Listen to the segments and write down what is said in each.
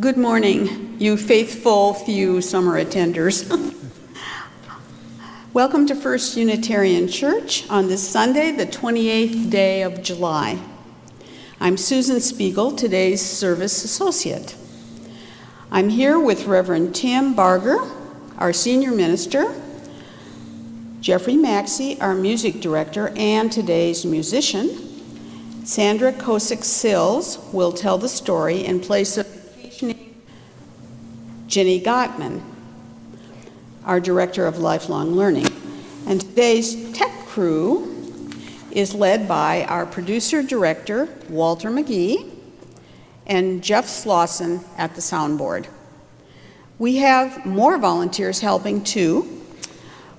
Good morning, you faithful few summer attenders. Welcome to First Unitarian Church on this Sunday, the 28th day of July. I'm Susan Spiegel, today's service associate. I'm here with Reverend Tim Barger, our senior minister, Jeffrey Maxey, our music director and today's musician. Sandra Kosick-Sills will tell the story in place of Jenny Gottman, our Director of Lifelong Learning. And today's tech crew is led by our producer-director, Walter McGee, and Jeff Slauson at the soundboard. We have more volunteers helping too,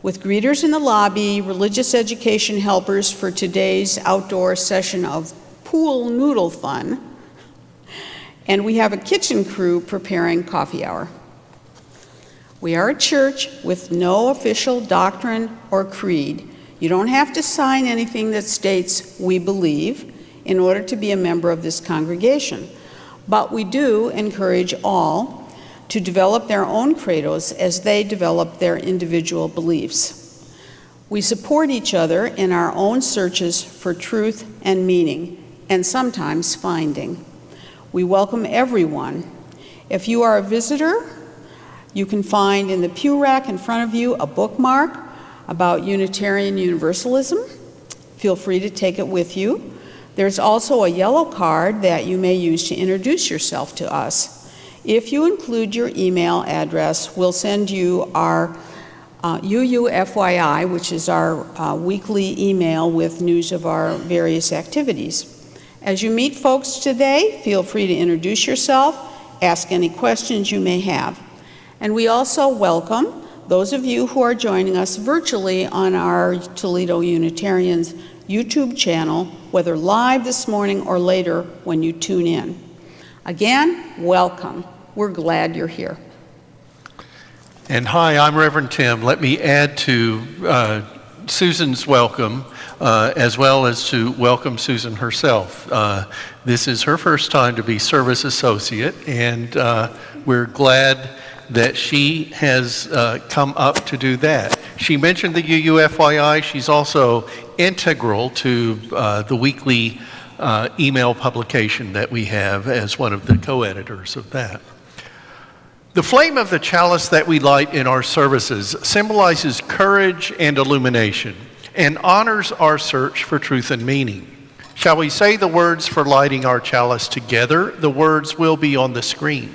with greeters in the lobby, religious education helpers for today's outdoor session of pool noodle fun, and we have a kitchen crew preparing coffee hour. We are a church with no official doctrine or creed. You don't have to sign anything that states we believe in order to be a member of this congregation. But we do encourage all to develop their own credos as they develop their individual beliefs. We support each other in our own searches for truth and meaning, and sometimes finding. We welcome everyone. If you are a visitor, you can find in the pew rack in front of you a bookmark about Unitarian Universalism. Feel free to take it with you. There's also a yellow card that you may use to introduce yourself to us. If you include your email address, we'll send you our UUFYI, which is our weekly email with news of our various activities. As you meet folks today, feel free to introduce yourself, ask any questions you may have. And we also welcome those of you who are joining us virtually on our Toledo Unitarians YouTube channel, whether live this morning or later when you tune in. Again, welcome. We're glad you're here. And hi, I'm Reverend Tim. Let me add to Susan's welcome, as well as to welcome Susan herself. This is her first time to be service associate, and we're glad that she has come up to do that. She mentioned the UUFYI. She's also integral to the weekly email publication that we have as one of the co-editors of that. The flame of the chalice that we light in our services symbolizes courage and illumination and honors our search for truth and meaning. Shall we say the words for lighting our chalice together? The words will be on the screen.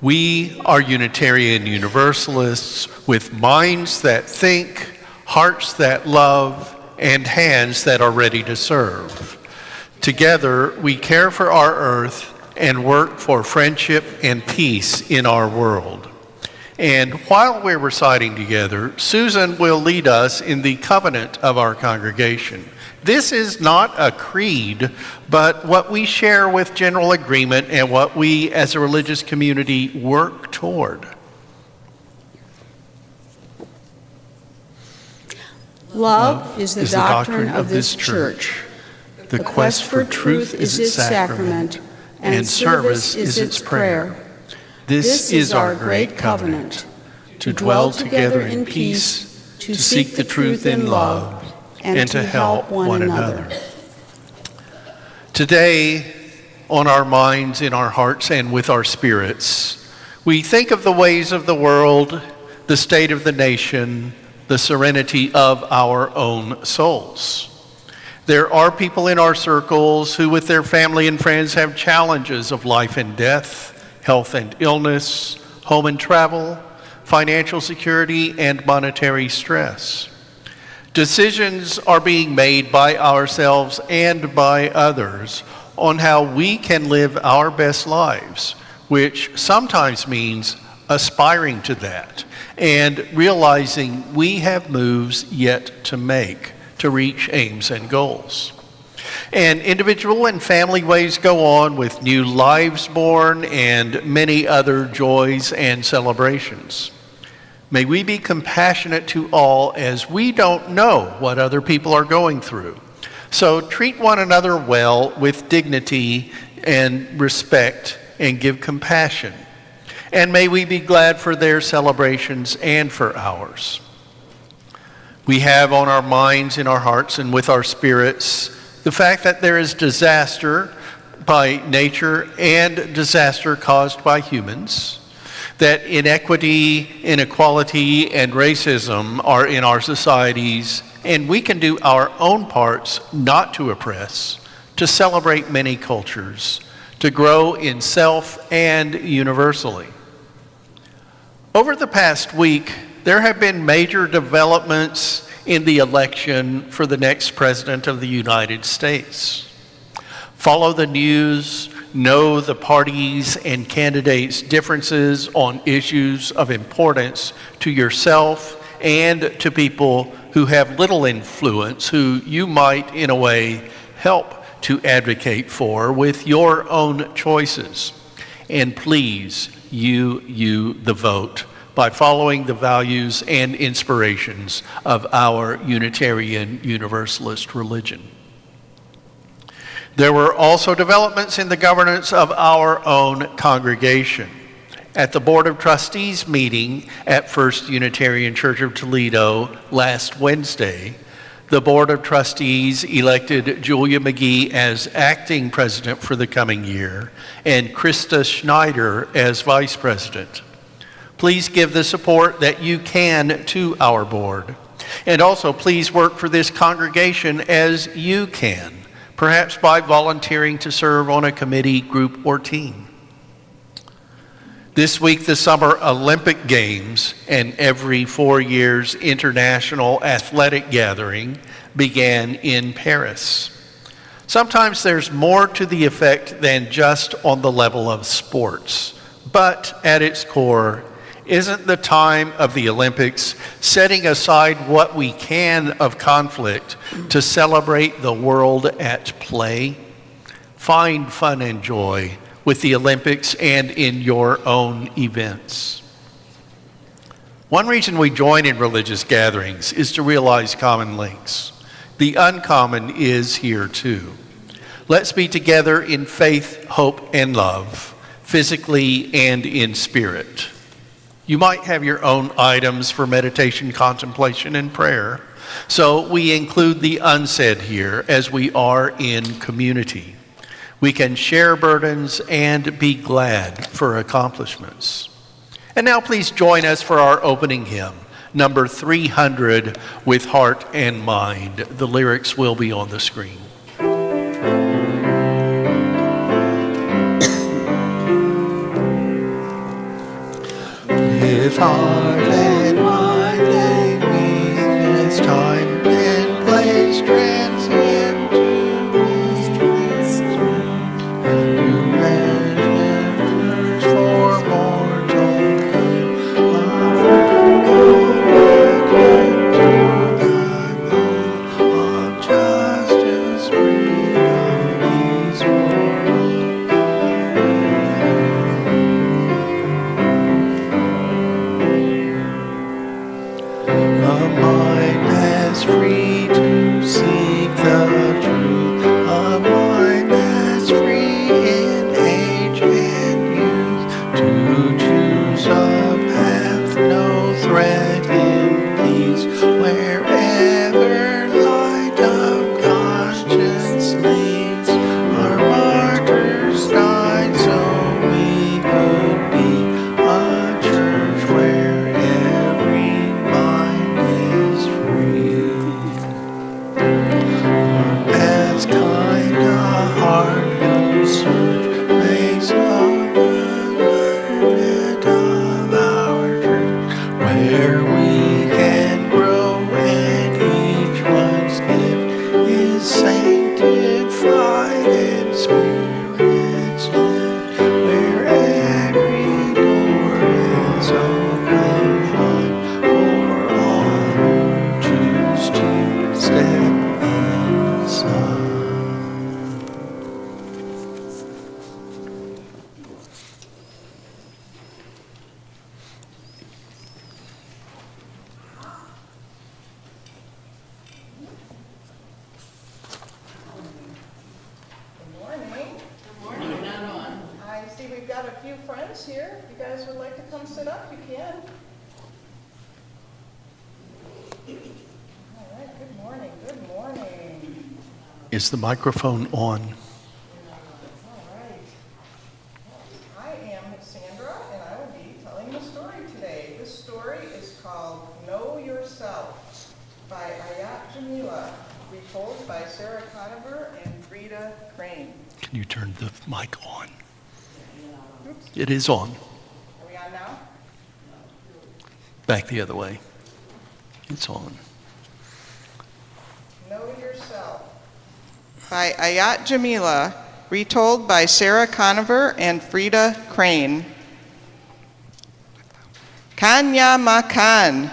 We are Unitarian Universalists with minds that think, hearts that love, and hands that are ready to serve. Together, we care for our earth and work for friendship and peace in our world. And while we're reciting together, Susan will lead us in the covenant of our congregation. This is not a creed, but what we share with general agreement and what we as a religious community work toward. Love is the doctrine of this church. The quest for truth is its sacrament, and service is its prayer. This is our great covenant, to dwell together in peace, to seek the truth in love, and to help one another. Today, on our minds, in our hearts, and with our spirits, we think of the ways of the world, the state of the nation, the serenity of our own souls. There are people in our circles who, with their family and friends, have challenges of life and death, health and illness, home and travel, financial security, and monetary stress. Decisions are being made by ourselves and by others on how we can live our best lives, which sometimes means aspiring to that and realizing we have moves yet to make to reach aims and goals. And individual and family ways go on with new lives born and many other joys and celebrations. May we be compassionate to all, as we don't know what other people are going through. So treat one another well with dignity and respect and give compassion. And may we be glad for their celebrations and for ours. We have on our minds, in our hearts, and with our spirits the fact that there is disaster by nature and disaster caused by humans, that inequity, inequality, and racism are in our societies, and we can do our own parts not to oppress, to celebrate many cultures, to grow in self and universally. Over the past week, there have been major developments in the election for the next president of the United States. Follow the news, know the parties and candidates' differences on issues of importance to yourself and to people who have little influence, who you might, in a way, help to advocate for with your own choices. And please, you the vote by following the values and inspirations of our Unitarian Universalist religion. There were also developments in the governance of our own congregation. At the Board of Trustees meeting at First Unitarian Church of Toledo last Wednesday, the Board of Trustees elected Julia McGee as acting president for the coming year and Krista Schneider as vice president. Please give the support that you can to our board. And also please work for this congregation as you can, perhaps by volunteering to serve on a committee, group, or team. This week, the Summer Olympic Games and every 4 years international athletic gathering began in Paris. Sometimes there's more to the effect than just on the level of sports, but at its core, isn't the time of the Olympics setting aside what we can of conflict to celebrate the world at play? Find fun and joy with the Olympics and in your own events. One reason we join in religious gatherings is to realize common links. The uncommon is here too. Let's be together in faith, hope, and love, physically and in spirit. You might have your own items for meditation, contemplation, and prayer, so we include the unsaid here as we are in community. We can share burdens and be glad for accomplishments. And now please join us for our opening hymn, number 300, With Heart and Mind. The lyrics will be on the screen. With heart and mind they meet, it's time and place transcend to measures for mortal good, of justice, freedom, peace, a mind that's free to seek the truth, a mind that's free in age and youth, to choose a path, no threat in peace, wherever light of conscience leads. Our martyrs died so we could be a church where every mind is free. As kind a heart whose search makes love the bed of our church, where we can grow and each one's gift is sanctified and spirits lift, where every door is open wide for all who choose to step inside. few friends here. If you guys would like to come sit up, you can. All right, good morning, good morning. Is the microphone on? All right. I am Sandra, and I will be telling the story today. This story is called Know Yourself by Ayat Jamila, retold by Sarah Conover and Frida Crane. Can you turn the mic on? Oops. It is on. Are we on now? Back the other way. It's on. Know Yourself by Ayat Jamila, retold by Sarah Conover and Frida Crane. Kanya Makan.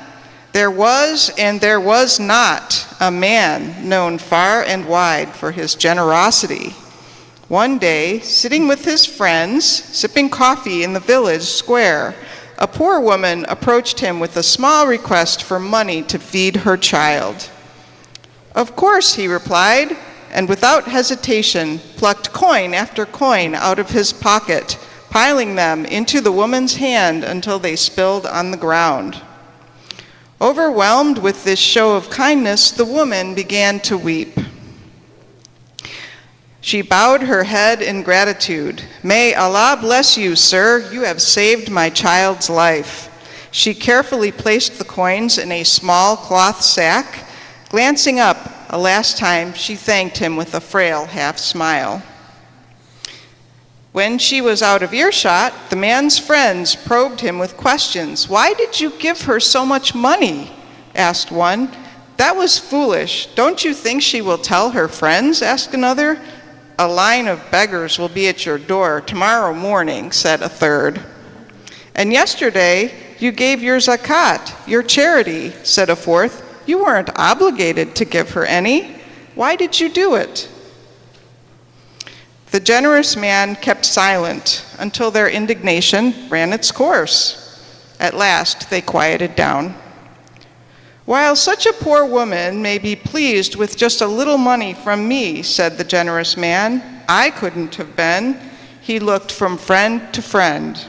There was and there was not a man known far and wide for his generosity. One day, sitting with his friends, sipping coffee in the village square, a poor woman approached him with a small request for money to feed her child. Of course, he replied, and without hesitation plucked coin after coin out of his pocket, piling them into the woman's hand until they spilled on the ground. Overwhelmed with this show of kindness, the woman began to weep. She bowed her head in gratitude. "May Allah bless you, sir. You have saved my child's life." She carefully placed the coins in a small cloth sack. Glancing up a last time, she thanked him with a frail half-smile. When she was out of earshot, the man's friends probed him with questions. "Why did you give her so much money?" asked one. "That was foolish. Don't you think she will tell her friends?" asked another. "A line of beggars will be at your door tomorrow morning," said a third. "And yesterday you gave your zakat, your charity," said a fourth. "You weren't obligated to give her any. Why did you do it?" The generous man kept silent until their indignation ran its course. At last, they quieted down. "While such a poor woman may be pleased with just a little money from me," said the generous man, "I couldn't have been." He looked from friend to friend.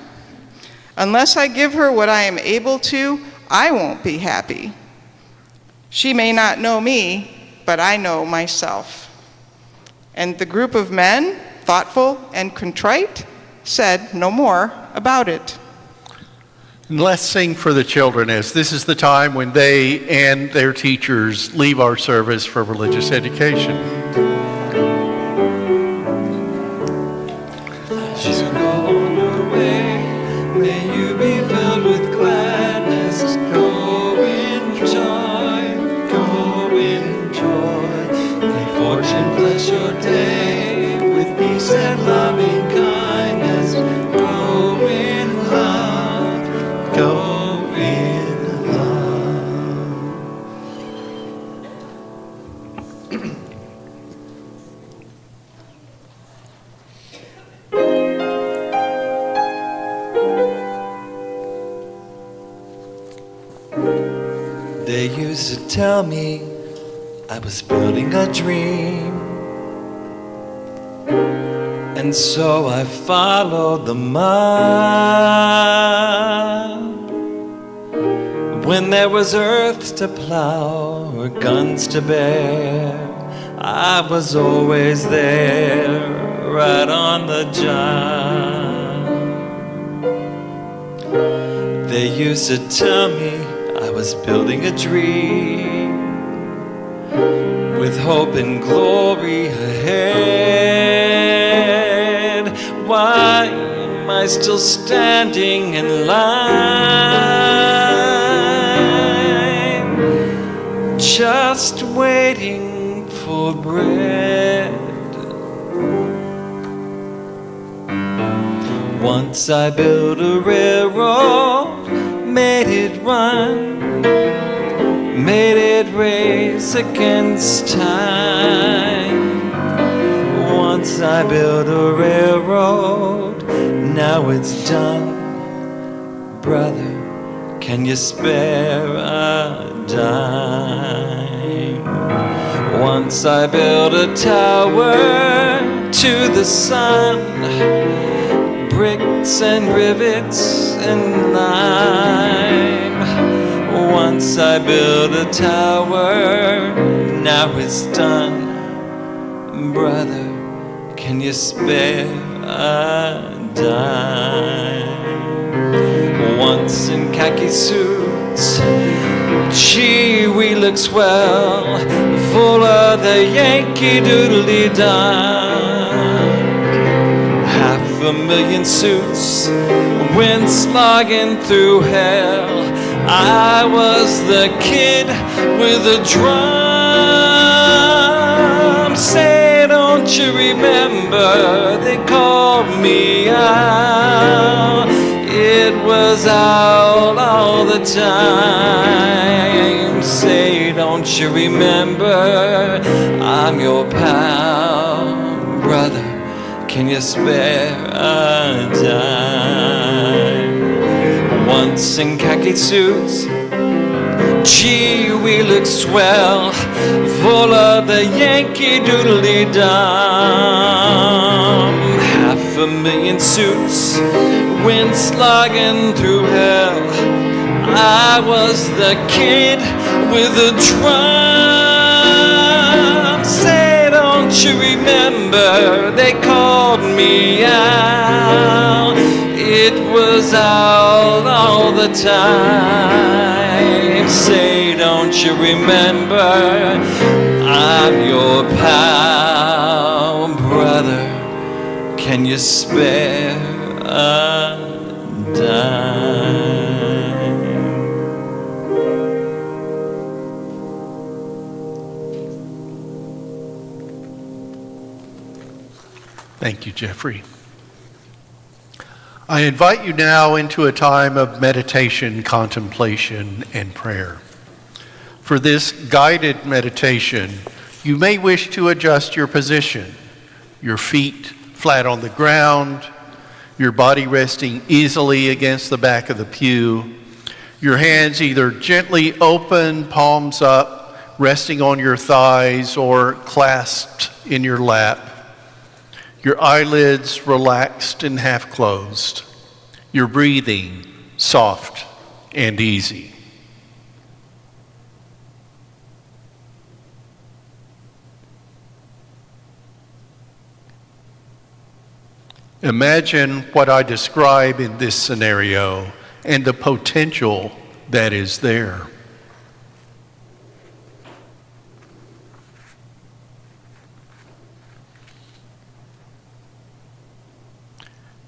"Unless I give her what I am able to, I won't be happy. She may not know me, but I know myself." And the group of men, thoughtful and contrite, said no more about it. And let's sing for the children, as this is the time when they and their teachers leave our service for religious education. As you go on your way, may you be filled with gladness. Go in joy, go in joy. May fortune bless your day with peace and loving kindness. Go in love, go in love. They used to tell me I was building a dream, and so I followed the mob. When there was earth to plow or guns to bear, I was always there, right on the job. They used to tell me I was building a dream, with hope and glory ahead. Why am I still standing in line, just waiting for bread? Once I built a railroad, made it run, made it race against time. Once I built a railroad, now it's done. Brother, can you spare a dime? Once I built a tower to the sun, bricks and rivets and lime. Once I built a tower, now it's done. Brother, can you spare a dime? Once in khaki suits, gee, we look swell, full of the Yankee Doodly-Dum. 500,000 suits went slogging through hell. I was the kid with a drum. Say, don't you remember they called me out? It was out all the time. Say, don't you remember I'm your pal? Brother, can you spare a dime? Once in khaki suits, gee, we look swell, full of the Yankee Doodly-Dum. 500,000 suits went slogging through hell. I was the kid with a drum. Say, don't you remember they called me out? It was out all the time. Say, don't you remember I'm your pal? Brother, can you spare a dime? Thank you, Jeffrey. I invite you now into a time of meditation, contemplation, and prayer. For this guided meditation, you may wish to adjust your position, your feet flat on the ground, your body resting easily against the back of the pew, your hands either gently open, palms up, resting on your thighs, or clasped in your lap, your eyelids relaxed and half closed, your breathing soft and easy. Imagine what I describe in this scenario and the potential that is there.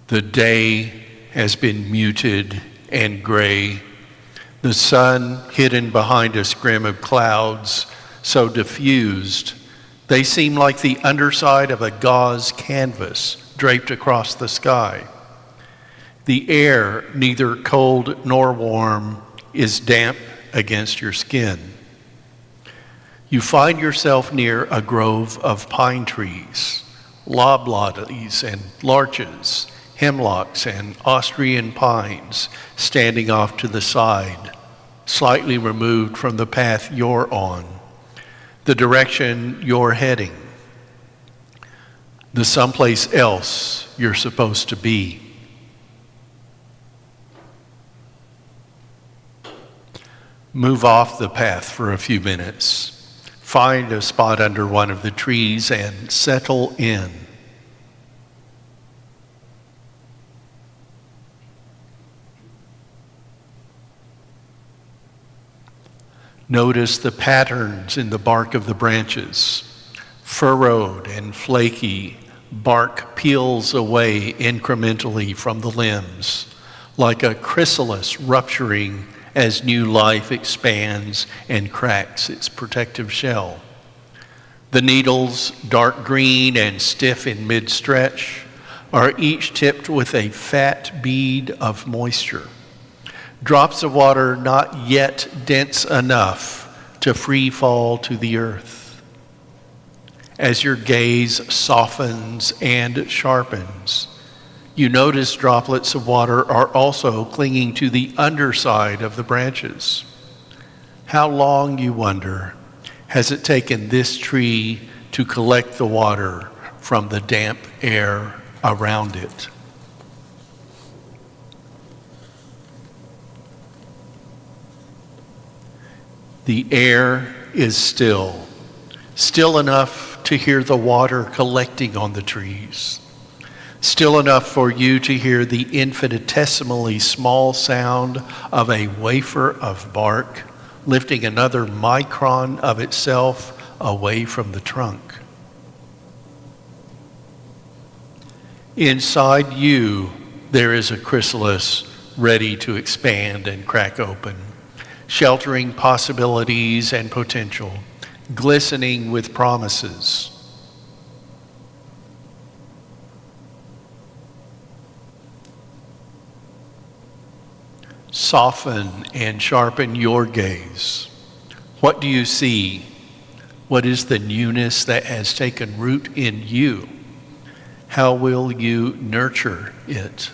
The day has been muted and gray, the sun hidden behind a scrim of clouds so diffused they seem like the underside of a gauze canvas draped across the sky. The air, neither cold nor warm, is damp against your skin. You find yourself near a grove of pine trees, loblollies and larches, hemlocks and Austrian pines standing off to the side, slightly removed from the path you're on, the direction you're heading, the someplace else you're supposed to be. Move off the path for a few minutes. Find a spot under one of the trees and settle in. Notice the patterns in the bark of the branches. Furrowed and flaky, bark peels away incrementally from the limbs, like a chrysalis rupturing as new life expands and cracks its protective shell. The needles, dark green and stiff in mid-stretch, are each tipped with a fat bead of moisture. Drops of water not yet dense enough to free fall to the earth. As your gaze softens and sharpens, you notice droplets of water are also clinging to the underside of the branches. How long, you wonder, has it taken this tree to collect the water from the damp air around it? The air is still, still enough to hear the water collecting on the trees, still enough for you to hear the infinitesimally small sound of a wafer of bark lifting another micron of itself away from the trunk. Inside you, there is a chrysalis ready to expand and crack open, sheltering possibilities and potential, glistening with promises. Soften and sharpen your gaze. What do you see? What is the newness that has taken root in you? How will you nurture it?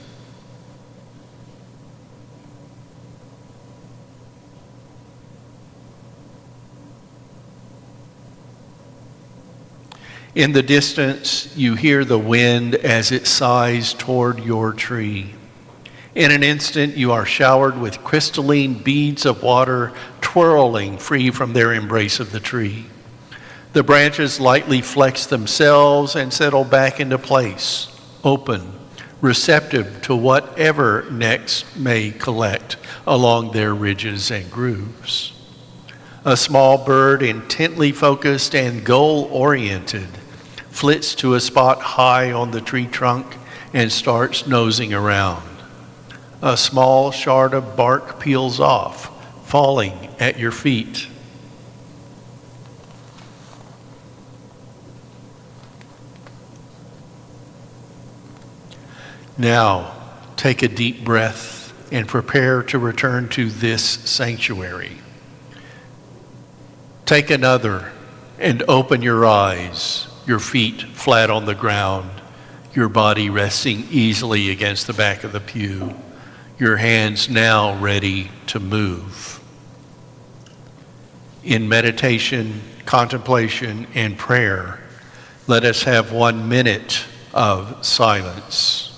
In the distance, you hear the wind as it sighs toward your tree. In an instant, you are showered with crystalline beads of water twirling free from their embrace of the tree. The branches lightly flex themselves and settle back into place, open, receptive to whatever next may collect along their ridges and grooves. A small bird, intently focused and goal-oriented, flits to a spot high on the tree trunk and starts nosing around. A small shard of bark peels off, falling at your feet. Now, take a deep breath and prepare to return to this sanctuary. Take another and open your eyes, your feet flat on the ground, your body resting easily against the back of the pew, your hands now ready to move. In meditation, contemplation, and prayer, let us have 1 minute of silence.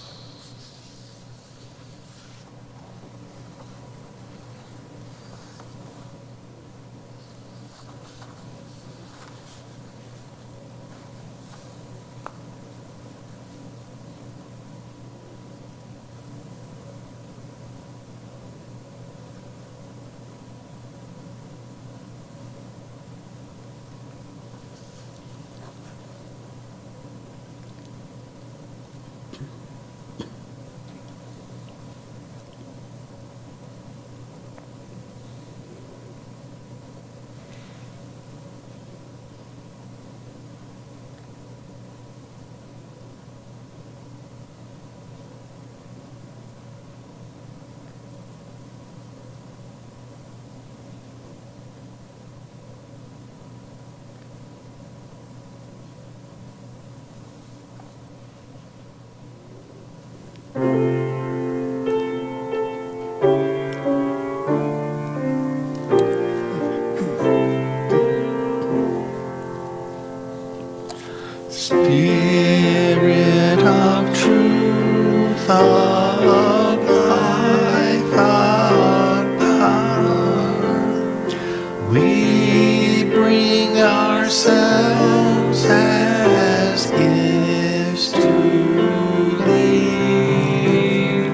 Spirit of truth, of life, of power, we bring ourselves as gifts to thee.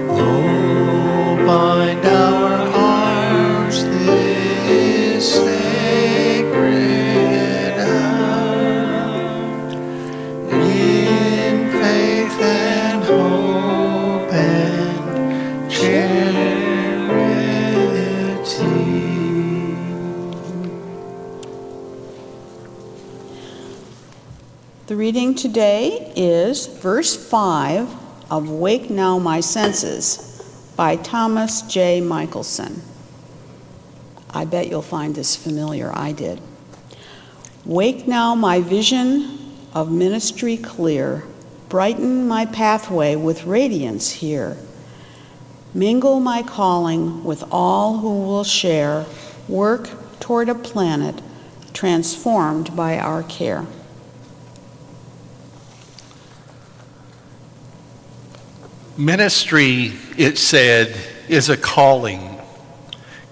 Oh, bind our hearts this sacred hour in faith and hope and charity. The reading today is verse 5 of Wake Now My Senses by Thomas J. Michelson. I bet you'll find this familiar. I did. Wake now my vision of ministry clear. Brighten my pathway with radiance here. Mingle my calling with all who will share work toward a planet transformed by our care. Ministry, it said, is a calling.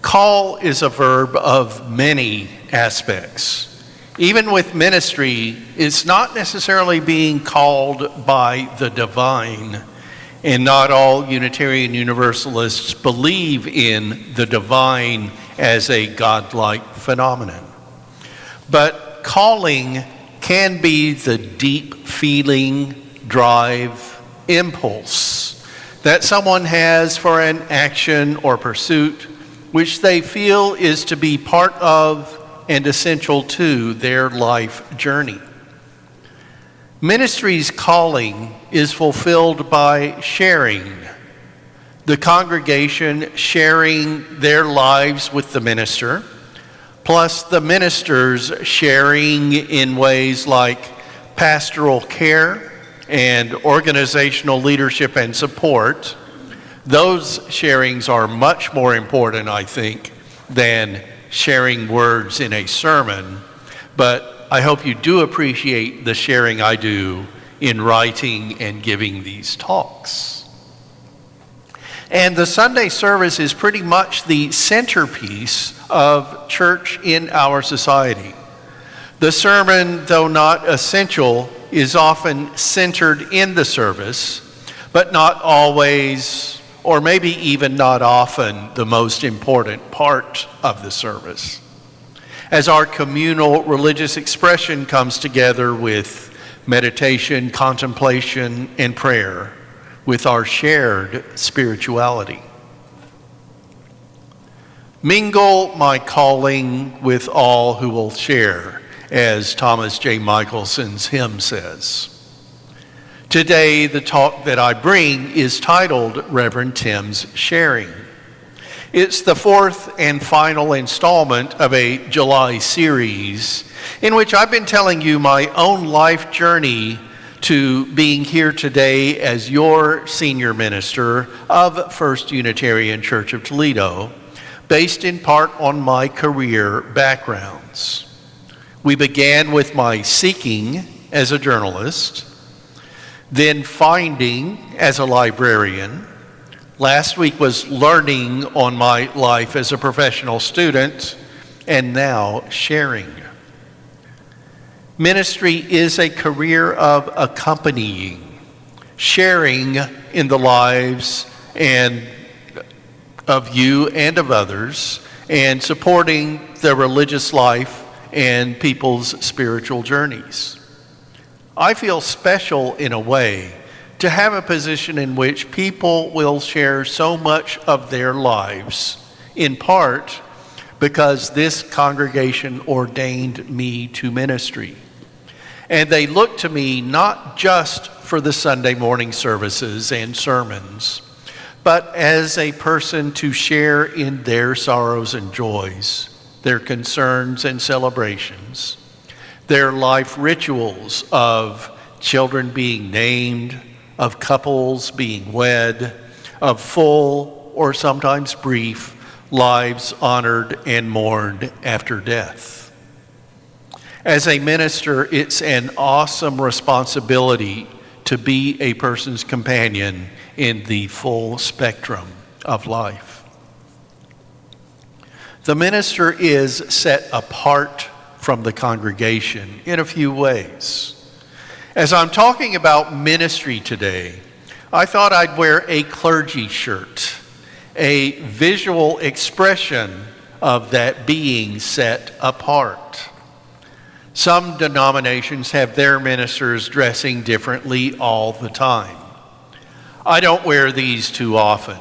Call is a verb of many aspects. Even with ministry, it's not necessarily being called by the divine, and not all Unitarian Universalists believe in the divine as a godlike phenomenon. But calling can be the deep feeling, drive, impulse that someone has for an action or pursuit which they feel is to be part of and essential to their life journey. Ministry's calling is fulfilled by sharing. The congregation sharing their lives with the minister, plus the ministers sharing in ways like pastoral care and organizational leadership and support. Those sharings are much more important, I think, than sharing words in a sermon, but I hope you do appreciate the sharing I do in writing and giving these talks. And the Sunday service is pretty much the centerpiece of church in our society. The sermon, though not essential, is often centered in the service, but not always, or maybe even not often, the most important part of the service. As our communal religious expression comes together with meditation, contemplation, and prayer, with our shared spirituality. Mingle my calling with all who will share, as Thomas J. Michelson's hymn says. Today, the talk that I bring is titled Reverend Tim's Sharing. It's the fourth and final installment of a July series in which I've been telling you my own life journey to being here today as your senior minister of First Unitarian Church of Toledo, based in part on my career backgrounds. We began with my seeking as a journalist, then finding as a librarian. Last week was learning on my life as a professional student, and now sharing. Ministry is a career of accompanying, sharing in the lives and of you and of others, and supporting the religious life and people's spiritual journeys. I feel special in a way to have a position in which people will share so much of their lives, in part because this congregation ordained me to ministry. And they look to me not just for the Sunday morning services and sermons, but as a person to share in their sorrows and joys, their concerns and celebrations, their life rituals of children being named, of couples being wed, of full or sometimes brief lives honored and mourned after death. As a minister, it's an awesome responsibility to be a person's companion in the full spectrum of life. The minister is set apart from the congregation in a few ways. As I'm talking about ministry today, I thought I'd wear a clergy shirt, a visual expression of that being set apart. Some denominations have their ministers dressing differently all the time. I don't wear these too often.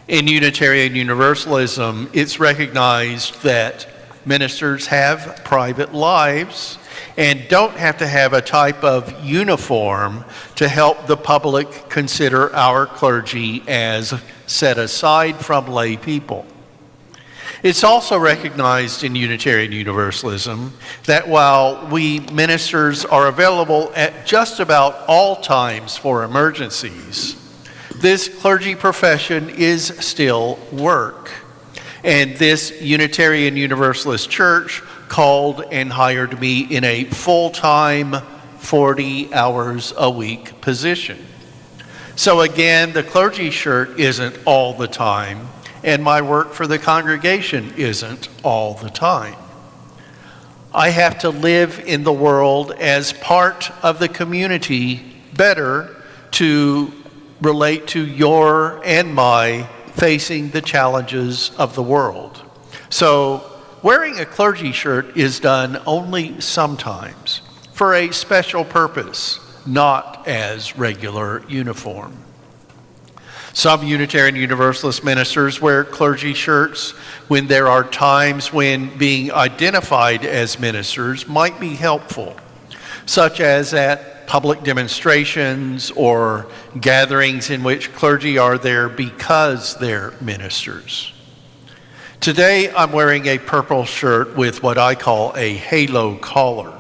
In Unitarian Universalism, it's recognized that ministers have private lives and don't have to have a type of uniform to help the public consider our clergy as set aside from lay people. It's also recognized in Unitarian Universalism that while we ministers are available at just about all times for emergencies, this clergy profession is still work. And this Unitarian Universalist church called and hired me in a full-time, 40 hours a week position. So again, the clergy shirt isn't all the time, and my work for the congregation isn't all the time. I have to live in the world as part of the community better to relate to your and my facing the challenges of the world. So wearing a clergy shirt is done only sometimes for a special purpose, not as regular uniform. Some Unitarian Universalist ministers wear clergy shirts when there are times when being identified as ministers might be helpful, such as at public demonstrations or gatherings in which clergy are there because they're ministers. Today, I'm wearing a purple shirt with what I call a halo collar,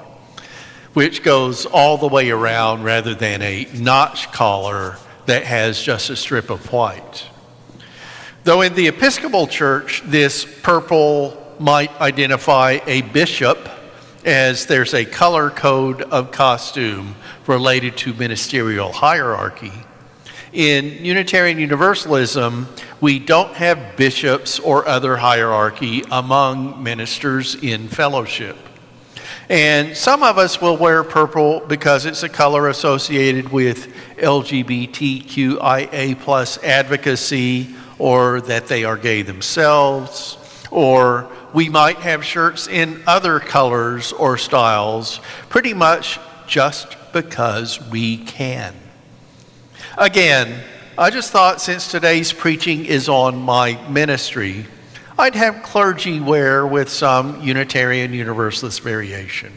which goes all the way around rather than a notch collar that has just a strip of white. Though in the Episcopal Church, this purple might identify a bishop, as there's a color code of costume related to ministerial hierarchy. In Unitarian Universalism, we don't have bishops or other hierarchy among ministers in fellowship. And some of us will wear purple because it's a color associated with LGBTQIA plus advocacy, or that they are gay themselves, or we might have shirts in other colors or styles, pretty much just because we can. Again, I just thought since today's preaching is on my ministry, I'd have clergy wear with some Unitarian Universalist variation.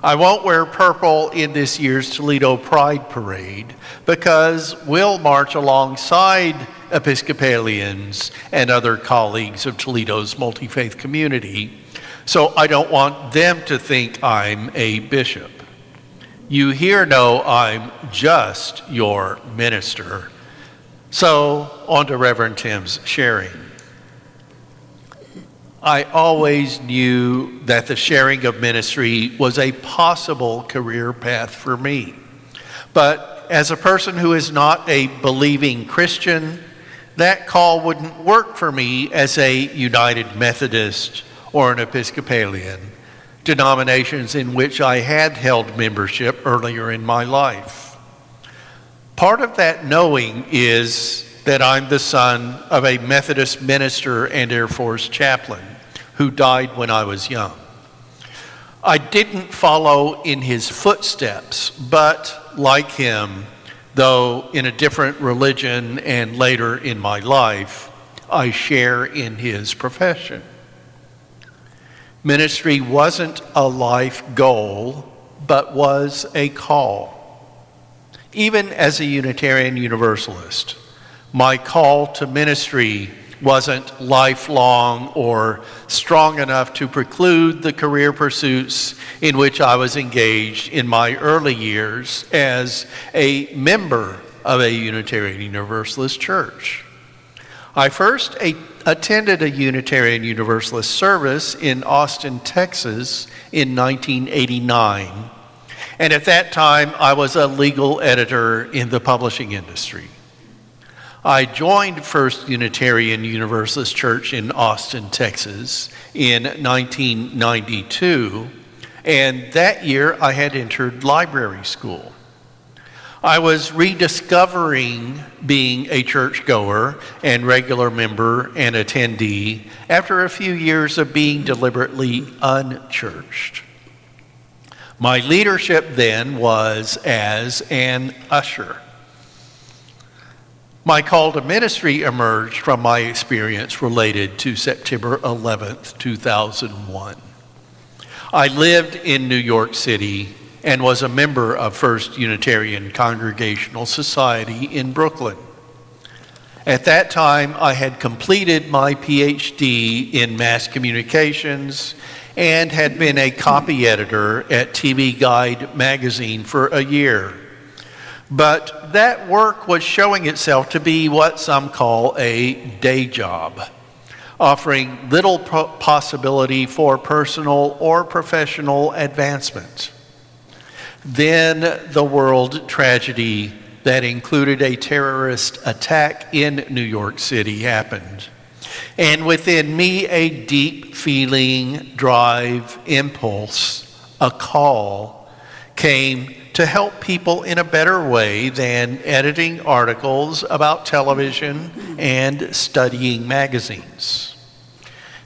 I won't wear purple in this year's Toledo Pride Parade because we'll march alongside Episcopalians and other colleagues of Toledo's multi-faith community, so I don't want them to think I'm a bishop. You here know I'm just your minister. So, on to Reverend Tim's sharing. I always knew that the sharing of ministry was a possible career path for me. But as a person who is not a believing Christian, that call wouldn't work for me as a United Methodist or an Episcopalian, denominations in which I had held membership earlier in my life. Part of that knowing is that I'm the son of a Methodist minister and Air Force chaplain who died when I was young. I didn't follow in his footsteps, but like him, though in a different religion and later in my life, I share in his profession. Ministry wasn't a life goal, but was a call. Even as a Unitarian Universalist, my call to ministry wasn't lifelong or strong enough to preclude the career pursuits in which I was engaged in my early years as a member of a Unitarian Universalist church. I first attended a Unitarian Universalist service in Austin, Texas in 1989, and at that time I was a legal editor in the publishing industry. I joined First Unitarian Universalist Church in Austin, Texas in 1992, and that year I had entered library school. I was rediscovering being a churchgoer and regular member and attendee after a few years of being deliberately unchurched. My leadership then was as an usher. My call to ministry emerged from my experience related to September 11th, 2001. I lived in New York City and was a member of First Unitarian Congregational Society in Brooklyn. At that time, I had completed my PhD in mass communications and had been a copy editor at TV Guide magazine for a year. But that work was showing itself to be what some call a day job, offering little possibility for personal or professional advancement. Then the world tragedy that included a terrorist attack in New York City happened, and within me a deep feeling, drive, impulse, a call came to help people in a better way than editing articles about television and studying magazines.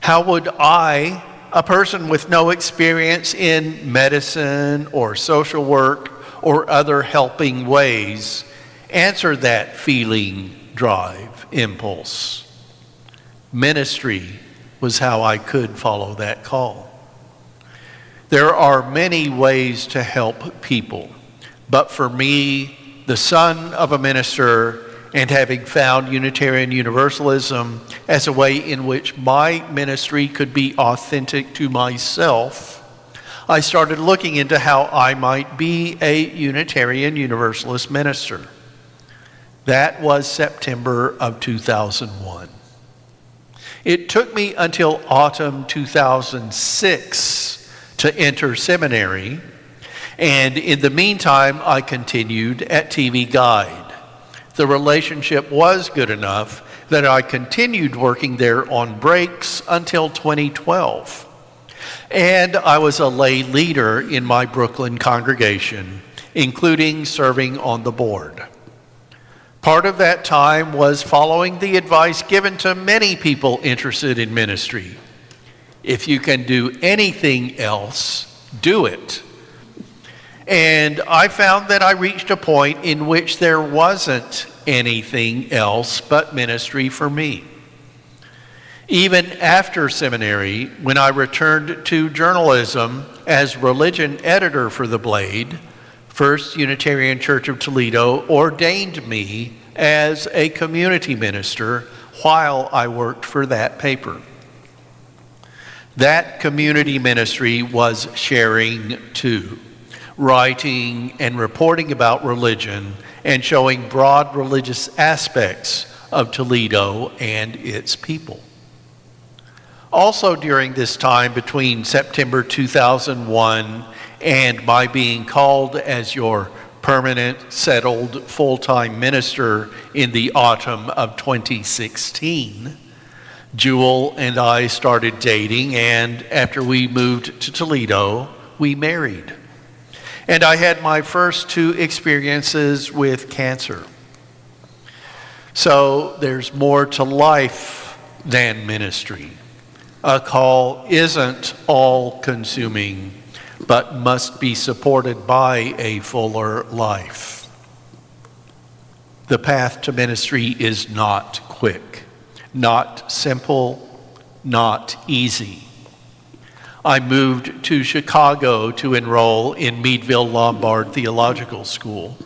How would I, a person with no experience in medicine or social work or other helping ways, answer that feeling, drive, impulse? Ministry was how I could follow that call. There are many ways to help people, but for me, the son of a minister and having found Unitarian Universalism as a way in which my ministry could be authentic to myself, I started looking into how I might be a Unitarian Universalist minister. That was September of 2001. It took me until autumn 2006 to enter seminary, and in the meantime, I continued at TV Guide. The relationship was good enough that I continued working there on breaks until 2012. And I was a lay leader in my Brooklyn congregation, including serving on the board. Part of that time was following the advice given to many people interested in ministry. If you can do anything else, do it. And I found that I reached a point in which there wasn't anything else but ministry for me. Even after seminary, when I returned to journalism as religion editor for The Blade, First Unitarian Church of Toledo ordained me as a community minister while I worked for that paper. That community ministry was sharing too, writing and reporting about religion and showing broad religious aspects of Toledo and its people. Also during this time between September 2001 and my being called as your permanent, settled, full-time minister in the autumn of 2016, Jewel and I started dating, and after we moved to Toledo, we married. And I had my first 2 experiences with cancer. So there's more to life than ministry. A call isn't all-consuming, but must be supported by a fuller life. The path to ministry is not quick, not simple, not easy. I moved to Chicago to enroll in Meadville Lombard Theological School,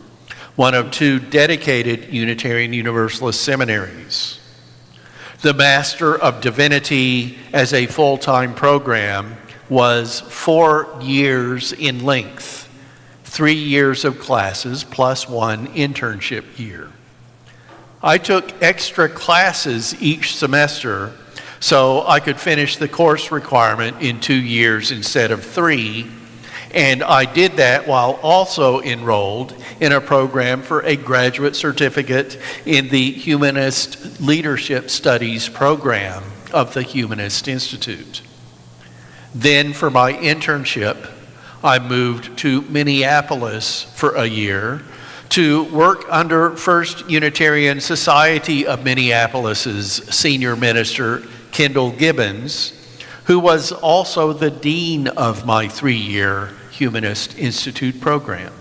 one of 2 dedicated Unitarian Universalist seminaries. The Master of Divinity as a full-time program was 4 years in length, 3 years of classes plus 1 internship year. I took extra classes each semester so I could finish the course requirement in 2 years instead of 3, and I did that while also enrolled in a program for a graduate certificate in the Humanist Leadership Studies program of the Humanist Institute. Then for my internship, I moved to Minneapolis for a year to work under First Unitarian Society of Minneapolis's senior minister, Kendall Gibbons, who was also the dean of my 3-year Humanist Institute program.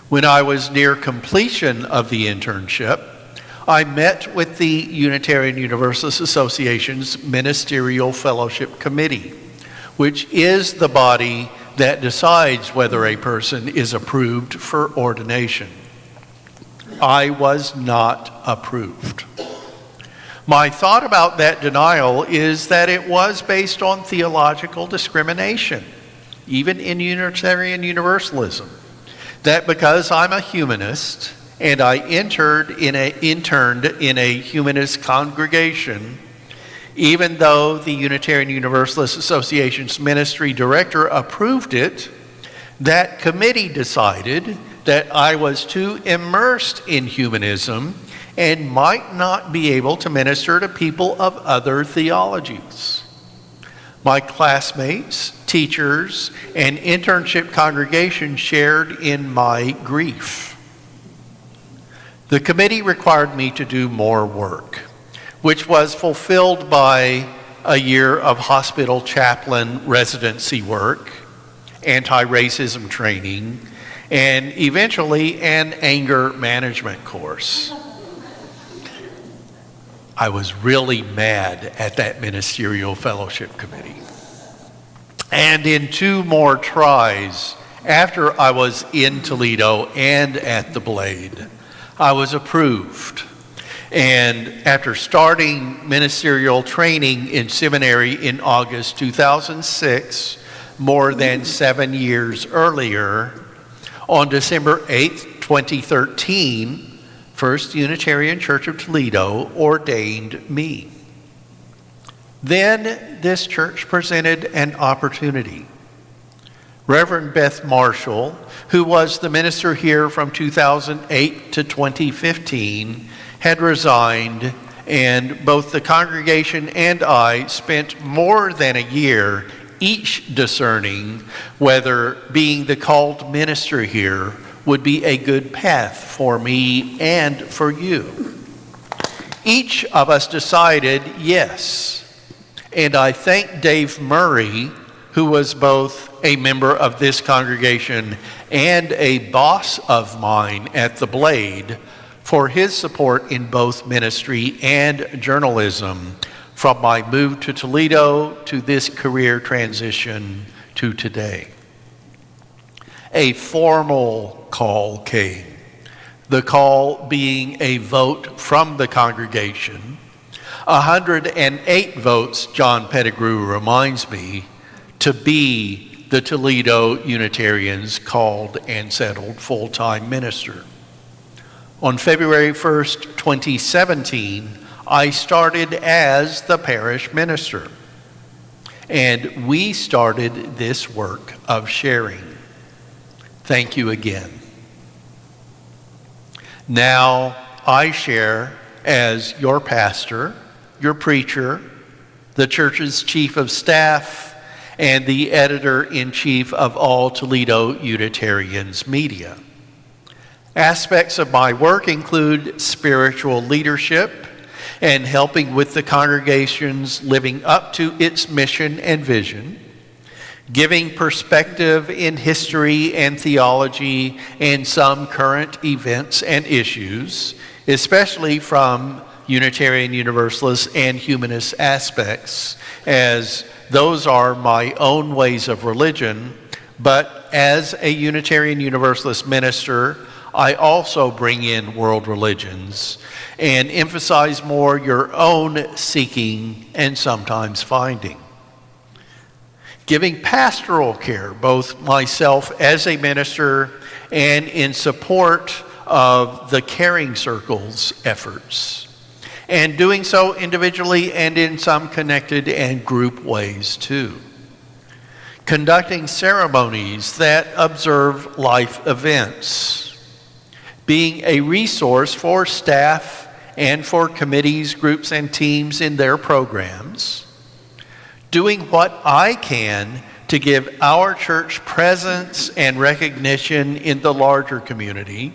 When I was near completion of the internship, I met with the Unitarian Universalist Association's Ministerial Fellowship Committee, which is the body that decides whether a person is approved for ordination. I was not approved. My thought about that denial is that it was based on theological discrimination, even in Unitarian Universalism, that because I'm a humanist and I interned in a humanist congregation, even though the Unitarian Universalist Association's ministry director approved it, that committee decided that I was too immersed in humanism and might not be able to minister to people of other theologies. My classmates, teachers, and internship congregation shared in my grief. The committee required me to do more work, which was fulfilled by a year of hospital chaplain residency work, anti-racism training, and eventually an anger management course. I was really mad at that ministerial fellowship committee. And in 2 more tries, after I was in Toledo and at the Blade, I was approved. And after starting ministerial training in seminary in August 2006, more than 7 years earlier, on December 8th, 2013, First Unitarian Church of Toledo ordained me. Then this church presented an opportunity. Reverend Beth Marshall, who was the minister here from 2008 to 2015, had resigned, and both the congregation and I spent more than a year each discerning whether being the called minister here would be a good path for me and for you. Each of us decided yes, and I thank Dave Murray, who was both a member of this congregation and a boss of mine at the Blade, for his support in both ministry and journalism from my move to Toledo to this career transition to today. A formal call came, the call being a vote from the congregation. 108 votes, John Pettigrew reminds me, to be the Toledo Unitarians' called and settled full-time minister. On February 1st, 2017, I started as the parish minister, and we started this work of sharing. Thank you again. Now I share as your pastor, your preacher, the church's chief of staff, and the editor-in-chief of all Toledo Unitarians media. Aspects of my work include spiritual leadership and helping with the congregation's living up to its mission and vision, giving perspective in history and theology and some current events and issues, especially from Unitarian Universalist and humanist aspects, as those are my own ways of religion, but as a Unitarian Universalist minister, I also bring in world religions and emphasize more your own seeking and sometimes finding. Giving pastoral care, both myself as a minister and in support of the Caring Circle's efforts, and doing so individually and in some connected and group ways too. Conducting ceremonies that observe life events, being a resource for staff and for committees, groups, and teams in their programs, doing what I can to give our church presence and recognition in the larger community,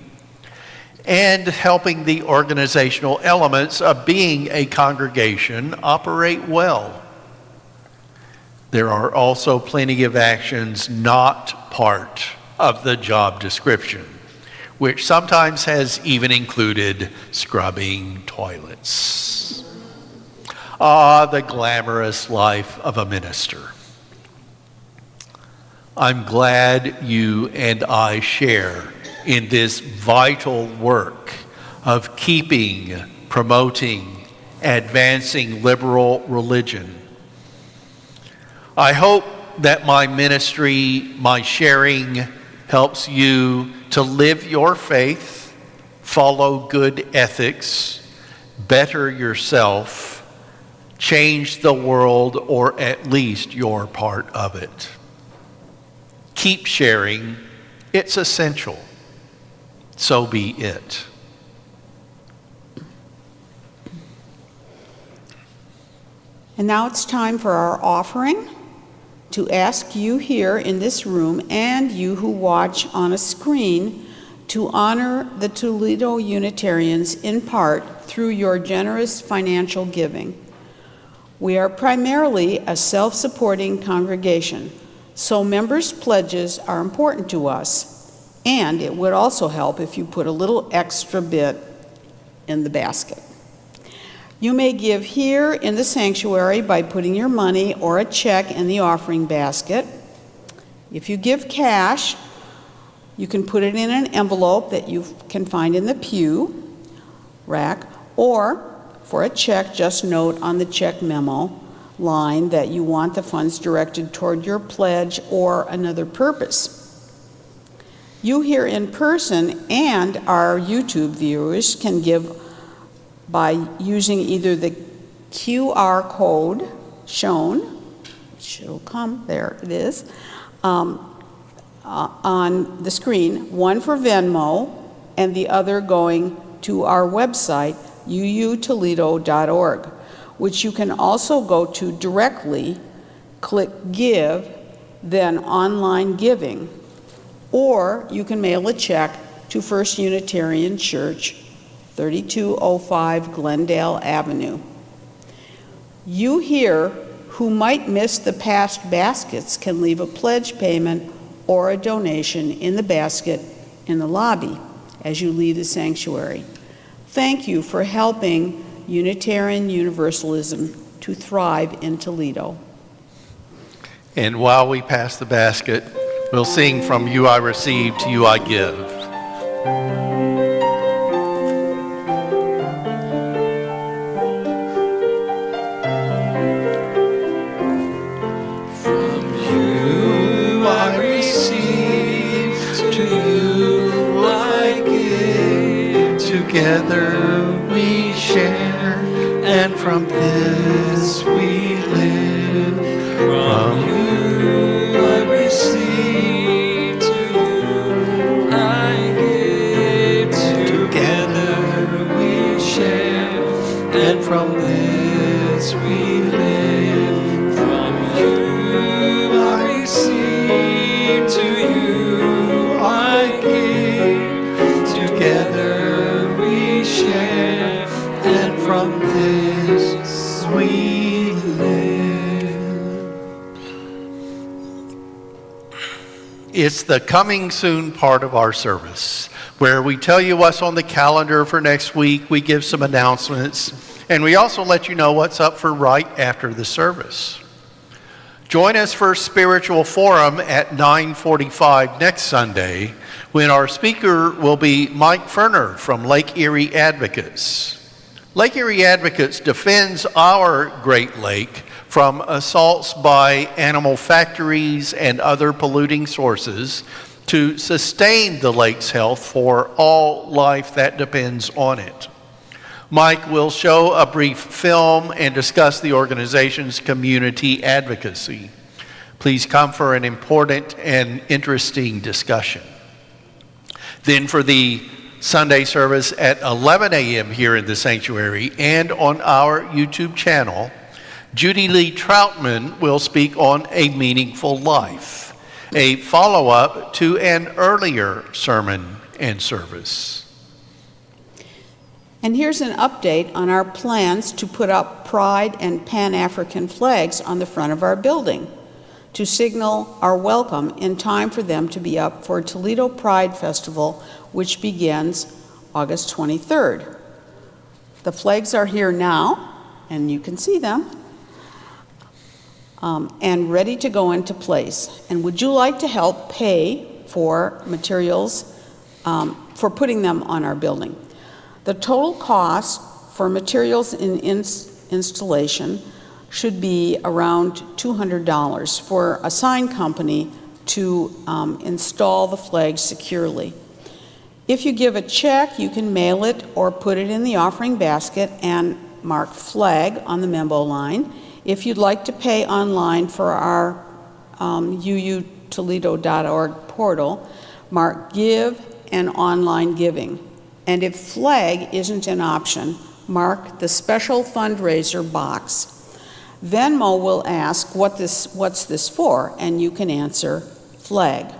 and helping the organizational elements of being a congregation operate well. There are also plenty of actions not part of the job description, which sometimes has even included scrubbing toilets. Ah, the glamorous life of a minister. I'm glad you and I share in this vital work of keeping, promoting, advancing liberal religion. I hope that my ministry, my sharing, helps you to live your faith, follow good ethics, better yourself, change the world, or at least your part of it. Keep sharing. It's essential. So be it. And now it's time for our offering, to ask you here in this room and you who watch on a screen to honor the Toledo Unitarians in part through your generous financial giving. We are primarily a self-supporting congregation, so members' pledges are important to us, and it would also help if you put a little extra bit in the basket. You may give here in the sanctuary by putting your money or a check in the offering basket. If you give cash, you can put it in an envelope that you can find in the pew rack, or for a check, just note on the check memo line that you want the funds directed toward your pledge or another purpose. You here in person and our YouTube viewers can give by using either the QR code shown, which will come, there it is, on the screen, one for Venmo and the other going to our website, uutoledo.org, which you can also go to directly, click Give, then Online Giving, or you can mail a check to First Unitarian Church, 3205 Glendale Avenue. You here who might miss the past baskets can leave a pledge payment or a donation in the basket in the lobby as you leave the sanctuary. Thank you for helping Unitarian Universalism to thrive in Toledo. And while we pass the basket, we'll sing from You I Receive to You I Give. Together we share, and from this we live. From you I receive, to you I give. Together we share, and from this we live. From you I receive, to you I give. Together share, and from this we live. It's the coming soon part of our service, where we tell you what's on the calendar for next week, we give some announcements, and we also let you know what's up for right after the service. Join us for Spiritual Forum at 9:45 next Sunday, when our speaker will be Mike Ferner from Lake Erie Advocates. Lake Erie Advocates defends our Great Lake from assaults by animal factories and other polluting sources to sustain the lake's health for all life that depends on it. Mike will show a brief film and discuss the organization's community advocacy. Please come for an important and interesting discussion. Then for the Sunday service at 11 a.m. here in the sanctuary and on our YouTube channel, Judy Lee Troutman will speak on A Meaningful Life, a follow-up to an earlier sermon and service. And here's an update on our plans to put up Pride and Pan-African flags on the front of our building to signal our welcome in time for them to be up for Toledo Pride Festival, which begins August 23rd. The flags are here now, and you can see them, and ready to go into place. And would you like to help pay for materials for putting them on our building? The total cost for materials in installation should be around $200 for a sign company to install the flags securely. If you give a check, you can mail it or put it in the offering basket and mark flag on the memo line. If you'd like to pay online for our uutoledo.org portal, mark Give and Online Giving. And if flag isn't an option, mark the Special Fundraiser box. Venmo will ask, what's this for? And you can answer, flag.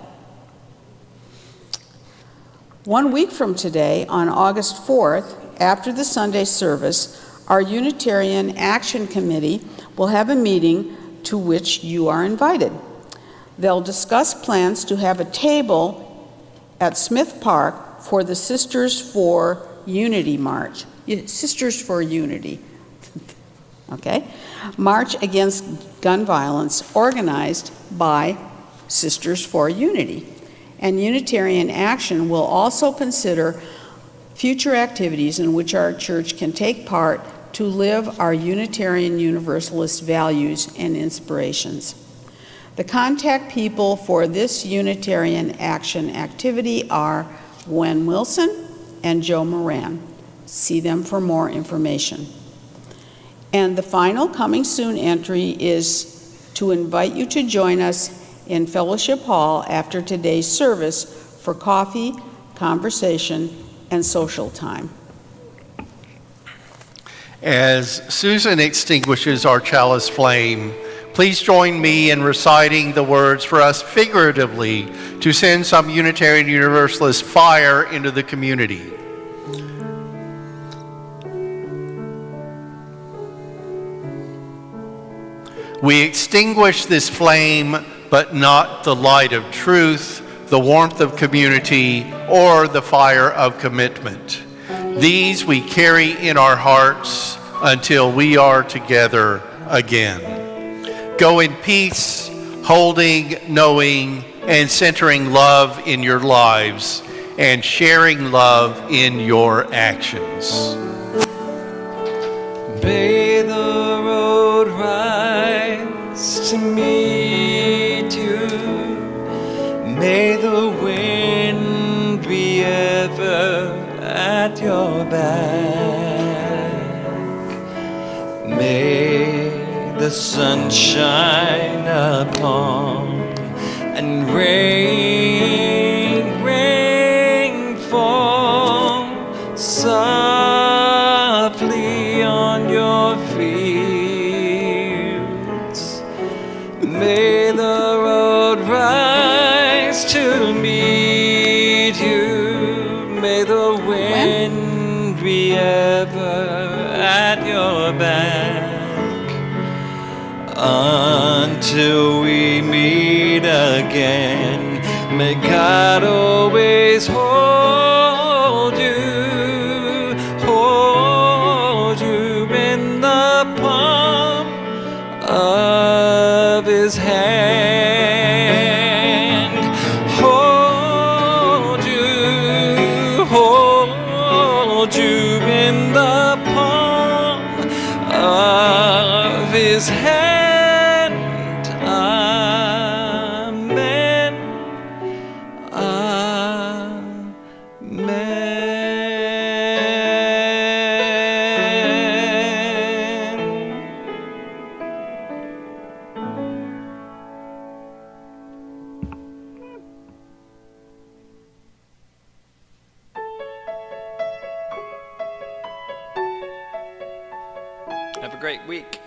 1 week from today, on August 4th, after the Sunday service, our Unitarian Action Committee will have a meeting to which you are invited. They'll discuss plans to have a table at Smith Park for the Sisters for Unity March. Sisters for Unity, okay? March against gun violence organized by Sisters for Unity. And Unitarian Action will also consider future activities in which our church can take part to live our Unitarian Universalist values and inspirations. The contact people for this Unitarian Action activity are Gwen Wilson and Joe Moran. See them for more information. And the final coming soon entry is to invite you to join us in Fellowship Hall after today's service for coffee, conversation, and social time. As Susan extinguishes our chalice flame, please join me in reciting the words for us figuratively to send some Unitarian Universalist fire into the community. We extinguish this flame, but not the light of truth, the warmth of community, or the fire of commitment. These we carry in our hearts until we are together again. Go in peace, holding, knowing, and centering love in your lives, and sharing love in your actions. May the road rise to meet you. May the wind be ever at your back. May the sun shine upon and rain fall softly on your fields. May the road rise to meet you. May the wind be ever at your back. Until we meet again, may God always hold you in the palm of His hand. Hold you in the palm of His hand. Amen. Have a great week.